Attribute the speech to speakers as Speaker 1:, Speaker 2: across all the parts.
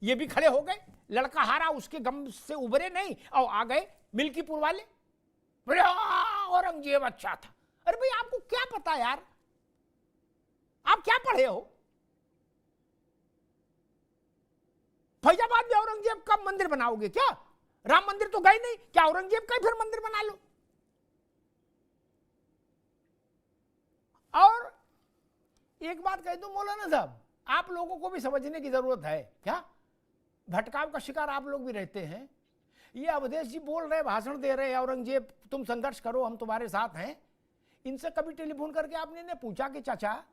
Speaker 1: ये भी खड़े हो गए, लड़का हारा उसके गम से उबरे नहीं और आ गए मिल्कीपुर वाले, बोले औरंगजेब अच्छा था। अरे भाई आपको क्या पता यार, आप क्या पढ़े हो? फैजाबाद में औरंगजेब का मंदिर बनाओगे क्या? राम मंदिर तो गए नहीं, क्या औरंगजेब का ही फिर मंदिर बना लो? और एक बात कह दूं मौलाना साहब, आप लोगों को भी समझने की जरूरत है। क्या भटकाव का शिकार आप लोग भी रहते हैं? ये अवधेश जी बोल रहे, भाषण दे रहे, औरंगजेब तुम संघर्ष करो, हम तुम्हारे साथ हैं। इनसे कभी टेलीफोन करके आपने ने पूछा कि चाचा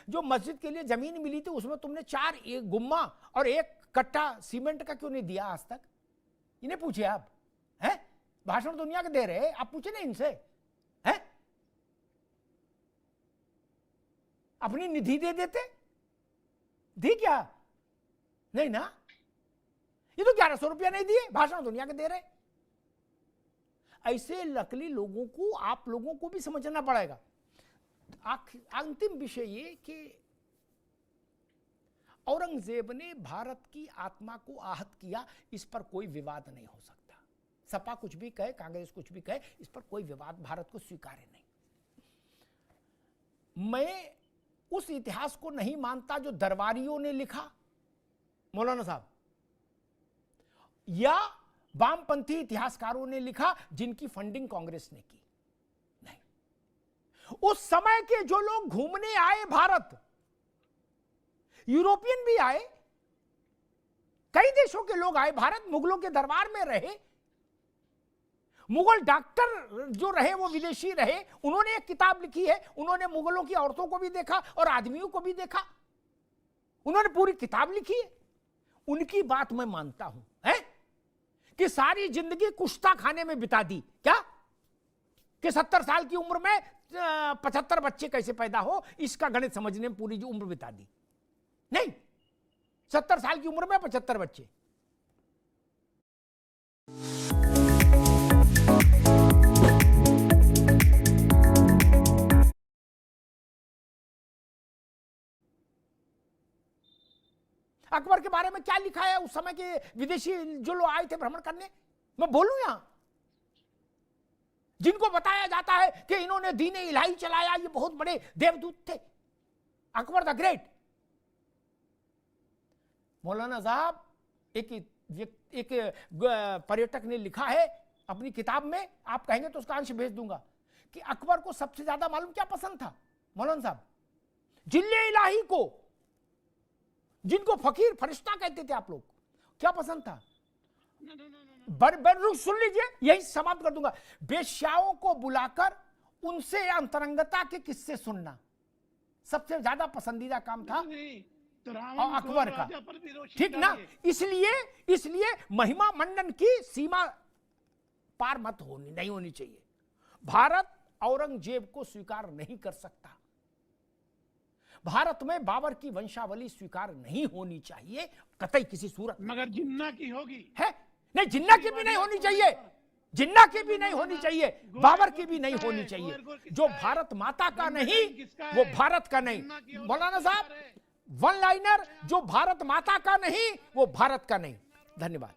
Speaker 1: जो मस्जिद के लिए जमीन मिली थी उसमें तुमने 4 गुम्मा और 1 कट्टा सीमेंट का क्यों नहीं दिया आज तक? इन्हें पूछे आप, हैं? भाषण दुनिया के दे रहे, आप पूछे ना इनसे, हैं? अपनी निधि दे देते, दी क्या? नहीं ना, ये तो 1100 रुपया नहीं दिए, भाषण दुनिया के दे रहे। ऐसे नकली लोगों को आप लोगों को भी समझना पड़ेगा। अंतिम विषय ये कि औरंगजेब ने भारत की आत्मा को आहत किया, इस पर कोई विवाद नहीं हो सकता। सपा कुछ भी कहे, कांग्रेस कुछ भी कहे, इस पर कोई विवाद भारत को स्वीकार्य नहीं। मैं उस इतिहास को नहीं मानता जो दरबारियों ने लिखा मौलाना साहब, या वामपंथी इतिहासकारों ने लिखा जिनकी फंडिंग कांग्रेस ने की। नहीं, उस समय के जो लोग घूमने आए भारत, यूरोपियन भी आए, कई देशों के लोग आए भारत, मुगलों के दरबार में रहे, मुगल डॉक्टर जो रहे वो विदेशी रहे, उन्होंने एक किताब लिखी है, उन्होंने मुगलों की औरतों को भी देखा और आदमियों को भी देखा, उन्होंने पूरी किताब लिखी है। उनकी बात मैं मानता हूं, है कि सारी जिंदगी कुश्ता खाने में बिता दी, क्या कि 70 साल की उम्र में 75 बच्चे कैसे पैदा हो, इसका गणित समझने में पूरी उम्र बिता दी। नहीं, 70 साल की उम्र में 75 बच्चे। अकबर के बारे में क्या लिखा है उस समय के विदेशी जो लोग आए थे भ्रमण करने, मैं बोलूं यहां, जिनको बताया जाता है कि इन्होंने दीन-ए इलाही चलाया, ये बहुत बड़े देवदूत थे, अकबर द ग्रेट। मौलाना साहब, एक पर्यटक ने लिखा है अपनी किताब में, आप कहेंगे तो उसका अंश भेज दूंगा, कि अकबर को सबसे ज्यादा मालूम क्या पसंद था मौलाना साहब? जिल्ले इलाही को, जिनको फकीर फरिश्ता कहते थे आप लोग, क्या पसंद था? सुन लीजिए, यही समाप्त कर दूंगा। बेश्याओं को बुलाकर उनसे अंतरंगता के किस्से सुनना सबसे ज्यादा पसंदीदा काम था और अकबर का, ठीक ना? इसलिए महिमा मंडन की सीमा पार मत होनी, नहीं होनी चाहिए। भारत औरंगजेब को स्वीकार नहीं कर सकता, भारत में बाबर की वंशावली स्वीकार नहीं होनी चाहिए कतई किसी सूरत।
Speaker 2: मगर जिन्ना की होगी
Speaker 1: है? नहीं, जिन्ना की भी नहीं होनी चाहिए, जिन्ना की भी नहीं होनी चाहिए, बाबर की भी नहीं होनी चाहिए। जो भारत माता का नहीं वो भारत का नहीं। मौलाना साहब, वन लाइनर, जो भारत माता का नहीं वो भारत का नहीं। धन्यवाद।